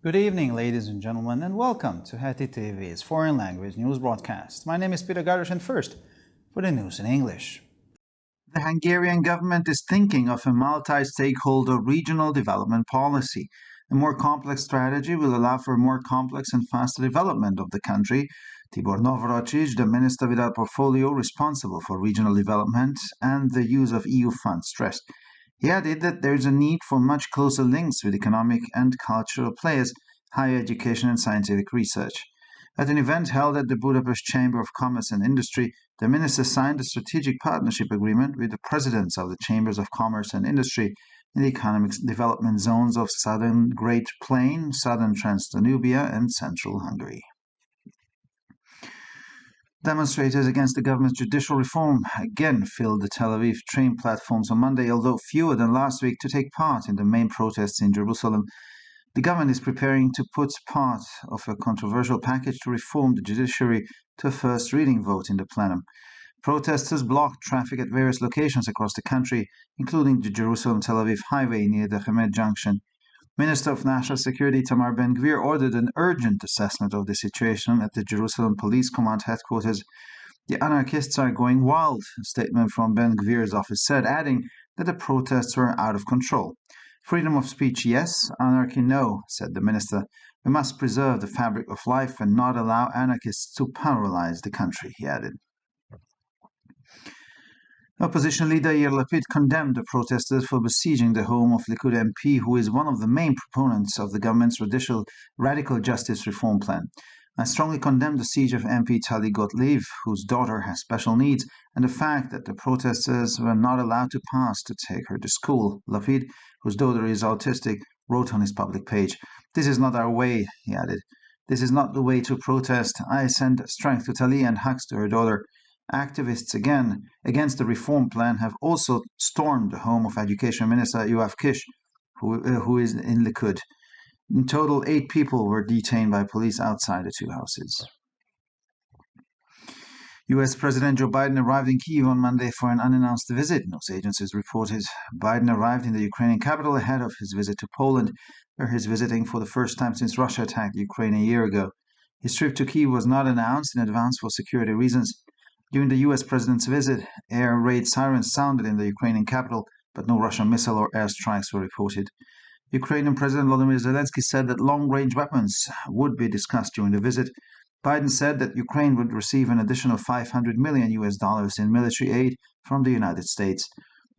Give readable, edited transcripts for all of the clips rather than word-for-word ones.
Good evening, ladies and gentlemen, and welcome to Heti TV's foreign language news broadcast. My name is Peter Gardosh, and first, for the news in English. The Hungarian government is thinking of a multi-stakeholder regional development policy. A more complex strategy will allow for a more complex and faster development of the country. Tibor Navracsics, the minister with a portfolio responsible for regional development and the use of EU funds, stressed. He added that there is a need for much closer links with economic and cultural players, higher education and scientific research. At an event held at the Budapest Chamber of Commerce and Industry, the minister signed a strategic partnership agreement with the presidents of the Chambers of Commerce and Industry in the economic development zones of southern Great Plain, southern Transdanubia, and central Hungary. Demonstrators against the government's judicial reform again filled the Tel Aviv train platforms on Monday, although fewer than last week, to take part in the main protests in Jerusalem. The government is preparing to put part of a controversial package to reform the judiciary to a first reading vote in the plenum. Protesters blocked traffic at various locations across the country, including the Jerusalem-Tel Aviv highway near the Hamed Junction. Minister of National Security Tamar Ben-Gvir ordered an urgent assessment of the situation at the Jerusalem Police Command headquarters. The anarchists are going wild, a statement from Ben-Gvir's office said, adding that the protests were out of control. Freedom of speech, yes. Anarchy, no, said the minister. We must preserve the fabric of life and not allow anarchists to paralyze the country, he added. Opposition leader Yair Lapid condemned the protesters for besieging the home of Likud MP, who is one of the main proponents of the government's radical justice reform plan. I strongly condemn the siege of MP Tali Gottlieb, whose daughter has special needs, and the fact that the protesters were not allowed to pass to take her to school. Lapid, whose daughter is autistic, wrote on his public page. This is not our way, he added. This is not the way to protest. I send strength to Tali and hugs to her daughter. Activists against the reform plan have also stormed the home of Education Minister Yoav Kish, who is in Likud. In total, 8 people were detained by police outside the two houses. U.S. President Joe Biden arrived in Kyiv on Monday for an unannounced visit, news agencies reported. Biden arrived in the Ukrainian capital ahead of his visit to Poland, where he's visiting for the first time since Russia attacked Ukraine a year ago. His trip to Kyiv was not announced in advance for security reasons. During the U.S. president's visit, air raid sirens sounded in the Ukrainian capital, but no Russian missile or airstrikes were reported. Ukrainian President Volodymyr Zelensky said that long-range weapons would be discussed during the visit. Biden said that Ukraine would receive an additional $500 million in military aid from the United States.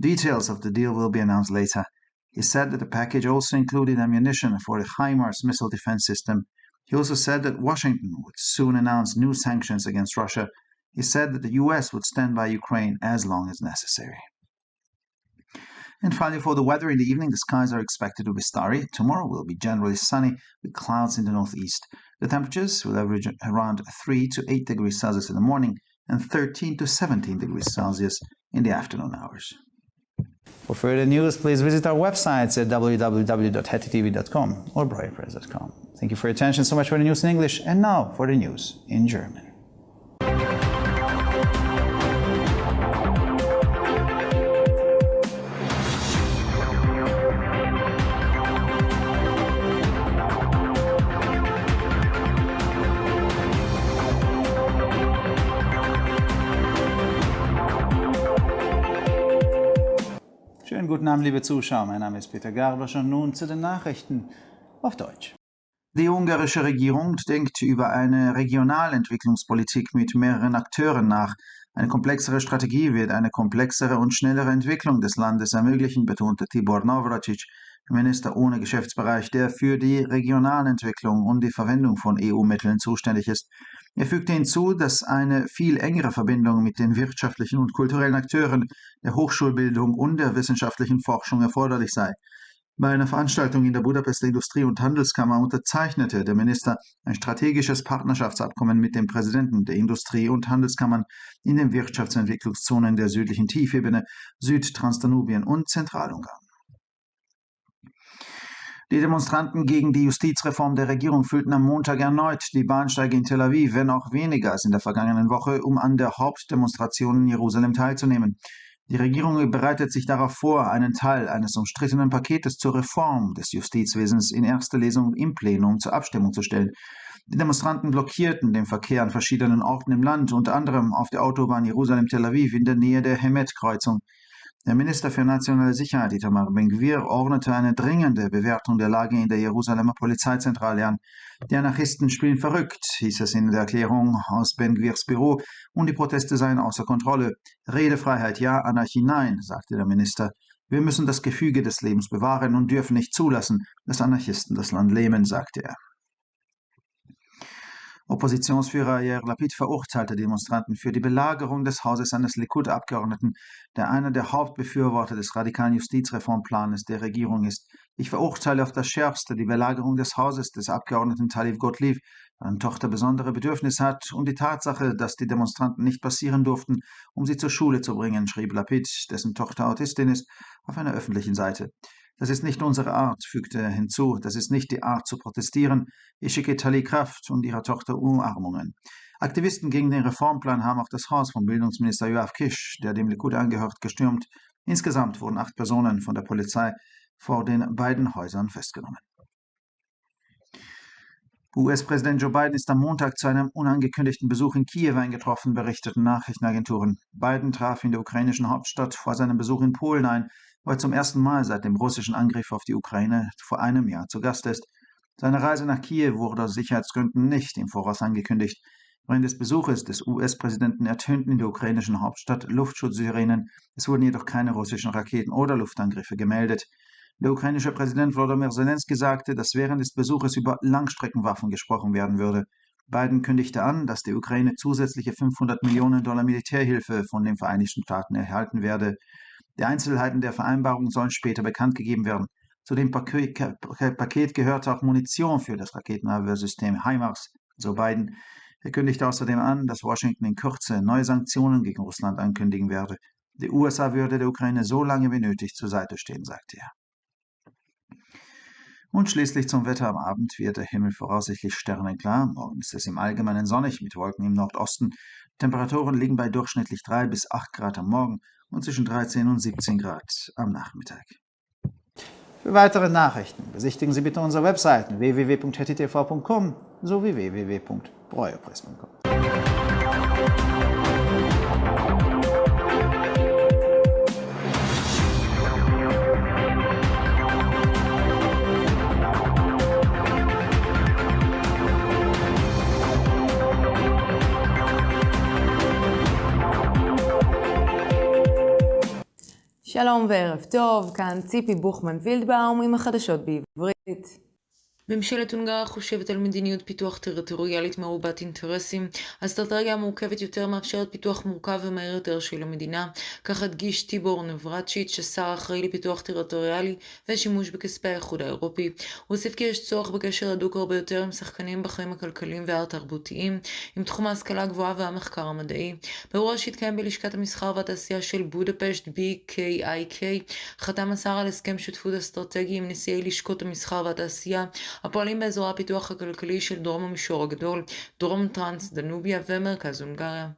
Details of the deal will be announced later. He said that the package also included ammunition for the HIMARS missile defense system. He also said that Washington would soon announce new sanctions against Russia. He said that the U.S. would stand by Ukraine as long as necessary. And finally, for the weather in the evening, the skies are expected to be starry. Tomorrow will be generally sunny with clouds in the northeast. The temperatures will average around 3 to 8 degrees Celsius in the morning and 13 to 17 degrees Celsius in the afternoon hours. For further news, please visit our websites at www.hetitv.com or breuerpress.com. Thank you for your attention. So much for the news in English, and now for the news in German. Schönen guten Abend, liebe Zuschauer. Mein Name ist Peter Gardosh und nun zu den Nachrichten auf Deutsch. Die ungarische Regierung denkt über eine Regionalentwicklungspolitik mit mehreren Akteuren nach. Eine komplexere Strategie wird eine komplexere und schnellere Entwicklung des Landes ermöglichen, betonte Tibor Navracsics, Minister ohne Geschäftsbereich, der für die Regionalentwicklung und die Verwendung von EU-Mitteln zuständig ist. Er fügte hinzu, dass eine viel engere Verbindung mit den wirtschaftlichen und kulturellen Akteuren der Hochschulbildung und der wissenschaftlichen Forschung erforderlich sei. Bei einer Veranstaltung in der Budapester Industrie- und Handelskammer unterzeichnete der Minister ein strategisches Partnerschaftsabkommen mit dem Präsidenten der Industrie- und Handelskammern in den Wirtschaftsentwicklungszonen der südlichen Tiefebene, Südtransdanubien und Zentralungarn. Die Demonstranten gegen die Justizreform der Regierung füllten am Montag erneut die Bahnsteige in Tel Aviv, wenn auch weniger als in der vergangenen Woche, um an der Hauptdemonstration in Jerusalem teilzunehmen. Die Regierung bereitet sich darauf vor, einen Teil eines umstrittenen Paketes zur Reform des Justizwesens in erster Lesung im Plenum zur Abstimmung zu stellen. Die Demonstranten blockierten den Verkehr an verschiedenen Orten im Land, unter anderem auf der Autobahn Jerusalem-Tel Aviv in der Nähe der Hemet-Kreuzung. Der Minister für nationale Sicherheit, Itamar Ben-Gvir, ordnete eine dringende Bewertung der Lage in der Jerusalemer Polizeizentrale an. Die Anarchisten spielen verrückt, hieß es in der Erklärung aus Ben-Gvirs Büro, und die Proteste seien außer Kontrolle. Redefreiheit ja, Anarchie nein, sagte der Minister. Wir müssen das Gefüge des Lebens bewahren und dürfen nicht zulassen, dass Anarchisten das Land lähmen, sagte er. Oppositionsführer Yair Lapid verurteilte Demonstranten für die Belagerung des Hauses eines Likud-Abgeordneten, der einer der Hauptbefürworter des radikalen Justizreformplanes der Regierung ist. Ich verurteile auf das Schärfste die Belagerung des Hauses des Abgeordneten Talib Gottlieb, deren Tochter besondere Bedürfnisse hat, und die Tatsache, dass die Demonstranten nicht passieren durften, um sie zur Schule zu bringen, schrieb Lapid, dessen Tochter Autistin ist, auf einer öffentlichen Seite. Das ist nicht unsere Art, fügte er hinzu, das ist nicht die Art zu protestieren. Ich schicke Tali Kraft und ihrer Tochter Umarmungen. Aktivisten gegen den Reformplan haben auch das Haus von Bildungsminister Yoav Kish, der dem Likud angehört, gestürmt. Insgesamt wurden 8 Personen von der Polizei vor den beiden Häusern festgenommen. US-Präsident Joe Biden ist am Montag zu einem unangekündigten Besuch in Kiew eingetroffen, berichteten Nachrichtenagenturen. Biden traf in der ukrainischen Hauptstadt vor seinem Besuch in Polen ein, wo er zum ersten Mal seit dem russischen Angriff auf die Ukraine vor einem Jahr zu Gast ist. Seine Reise nach Kiew wurde aus Sicherheitsgründen nicht im Voraus angekündigt. Während des Besuches des US-Präsidenten ertönten in der ukrainischen Hauptstadt Luftschutzsirenen. Es wurden jedoch keine russischen Raketen oder Luftangriffe gemeldet. Der ukrainische Präsident Volodymyr Zelensky sagte, dass während des Besuches über Langstreckenwaffen gesprochen werden würde. Biden kündigte an, dass die Ukraine zusätzliche $500 Millionen Militärhilfe von den Vereinigten Staaten erhalten werde. Die Einzelheiten der Vereinbarung sollen später bekannt gegeben werden. Zu dem Paket gehörte auch Munition für das Raketenabwehrsystem HIMARS, so Biden. Er kündigte außerdem an, dass Washington in Kürze neue Sanktionen gegen Russland ankündigen werde. Die USA würde der Ukraine so lange wie nötig zur Seite stehen, sagte er. Und schließlich zum Wetter. Am Abend wird der Himmel voraussichtlich sternenklar. Morgen ist es im Allgemeinen sonnig mit Wolken im Nordosten. Temperaturen liegen bei durchschnittlich 3 bis 8 Grad am Morgen und zwischen 13 und 17 Grad am Nachmittag. Für weitere Nachrichten besichtigen Sie bitte unsere Webseiten www.hettitv.com sowie www.breuerpress.com. שלום וערב טוב, כאן ציפי בוכמן וילדבאום עם החדשות בעברית. ממשלת הונגריה חושבת על מדיניות פיתוח טריטוריאלית מרובת אינטרסים. האסטרטגיה המורכבת יותר מאפשרת פיתוח מורכב ומהיר יותר של המדינה. כך הדגיש טיבור נברצ'יץ', השר האחראי לפיתוח טריטוריאלי ושימוש בכספי האיחוד האירופי. הוא הוסיף כי יש צורך בקשר הדוק הרבה יותר עם שחקנים בחיים הכלכליים והתרבותיים, עם תחום ההשכלה הגבוהה והמחקר המדעי. באירוע שהתקיים בלשכת המסחר והתעשייה של בודפשט BKIK, חתם השר על הסכם שותפות אסטרטגי עם נשיאי לשכות המסחר והתעשייה הפועלים באזור הפיתוח הכלכלי של דרום המישור הגדול, דרום טרנס דנוביה ומרכז הונגריה.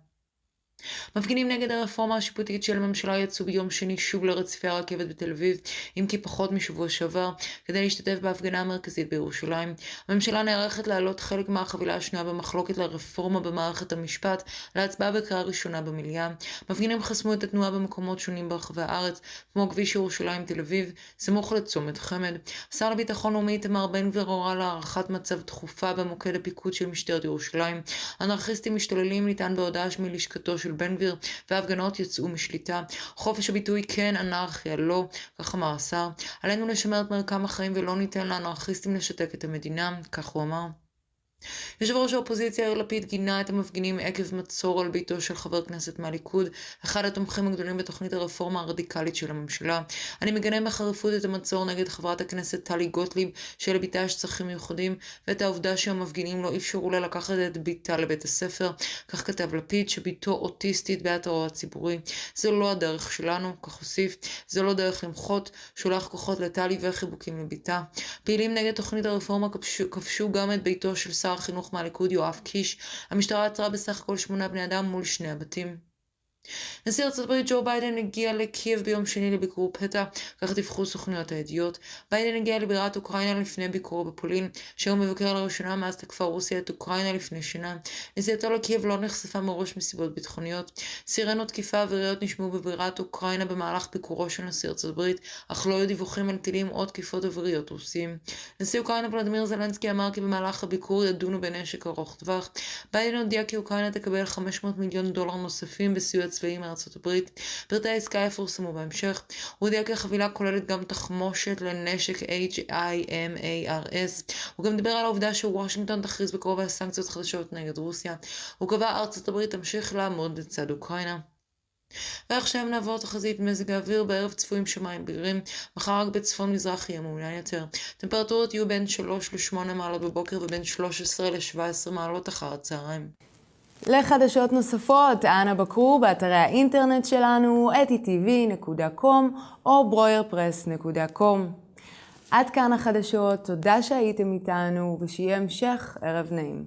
מפגינים נגד הרפורמה השיפוטית של הממשלה יצאו ביום שני שוב לרציפי הרכבת בתל אביב, אם כי פחות משבוע שעבר, כדי להשתתף בהפגנה המרכזית בירושלים. הממשלה נערכת להעלות חלק מהחבילה השנייה במחלוקת לרפורמה במערכת המשפט להצבעה בקריאה ראשונה במליאה. מפגינים חסמו את התנועה במקומות שונים ברחבי הארץ, כמו כביש ירושלים תל אביב, סמוך לצומת חמד. השר לביטחון לאומי איתמר בן גביר הורה להארכת מצב דחופה במוקד הפיקוד של משטרת ירושלים. אנרכיסטים משתוללים ניתן בהודעה מלשכתו של בן גביר, וההפגנות יצאו משליטה. חופש הביטוי כן, אנרכיה לא, כך אמר השר. עלינו לשמר את מרקם החיים ולא ניתן לאנרכיסטים לשתק את המדינה, כך הוא אמר. יושב ראש האופוזיציה יאיר לפיד גינה את המפגינים עקב מצור על ביתו של חבר כנסת מהליכוד, אחד התומכים הגדולים בתוכנית הרפורמה הרדיקלית של הממשלה. אני מגנה בחריפות את המצור נגד חברת הכנסת טלי גוטליב, שלביתה יש צרכים מיוחדים, ואת העובדה שהמפגינים לא אפשרו לה לקחת את ביתה לבית הספר. כך כתב לפיד, שביתו אוטיסטית באתרו הציבורי. זו לא הדרך שלנו, כך הוסיף. זו לא דרך למחות, שולח כוחות לטלי וחיבוקים לביתה. פעילים נגד תוכנית הרפורמה כבשו גם את ביתו של שר החינוך מהליכוד יואב קיש. המשטרה עצרה בסך הכל 8 בני אדם מול 2 הבתים. נשיא ארצות הברית ג'ו ביידן הגיע לקייב ביום שני לביקור פתע, כך דיווחו סוכנויות הידיעות. ביידן הגיע לבירת אוקראינה לפני ביקורו בפולין, שהוא מבקר לראשונה מאז תקפה רוסיה את אוקראינה לפני שנה. נסיעתו לקייב לא נחשפה מראש מסיבות ביטחוניות. סירנות תקיפה אוויריות נשמעו בבירת אוקראינה במהלך ביקורו של נשיא ארצות הברית, אך לא היו דיווחים על טילים או תקיפות אוויריות רוסיים. נשיא אוקראינה ולדימיר זלנסקי אמר כי במהלך הביקור ידונו בנשק ארוך טווח. ביידן הודיע כי אוקראינה תקבל $500 מיליון נוספים בסיוע צבאי מארצות הברית. פרטי העסקה יפורסמו בהמשך. הוא הודיע כי החבילה כוללת גם תחמושת לנשק HIMARS. הוא גם דיבר על העובדה שוושינגטון תכריז בקרוב על סנקציות חדשות נגד רוסיה. הוא קבע ארצות הברית תמשיך לעמוד לצד אוקראינה. ועכשיו נעבור תחזית מזג האוויר. בערב צפויים שמיים בהירים, מחר רק בצפון מזרח יהיה מעונן יותר. טמפרטורות יהיו בין 3 ל-8 מעלות בבוקר ובין 13 ל-17 מעלות אחר הצהריים. לחדשות נוספות, אנא בקרו באתרי האינטרנט שלנו, etitv.com או broyerpress.com. עד כאן החדשות, תודה שהייתם איתנו ושיהיה המשך ערב נעים.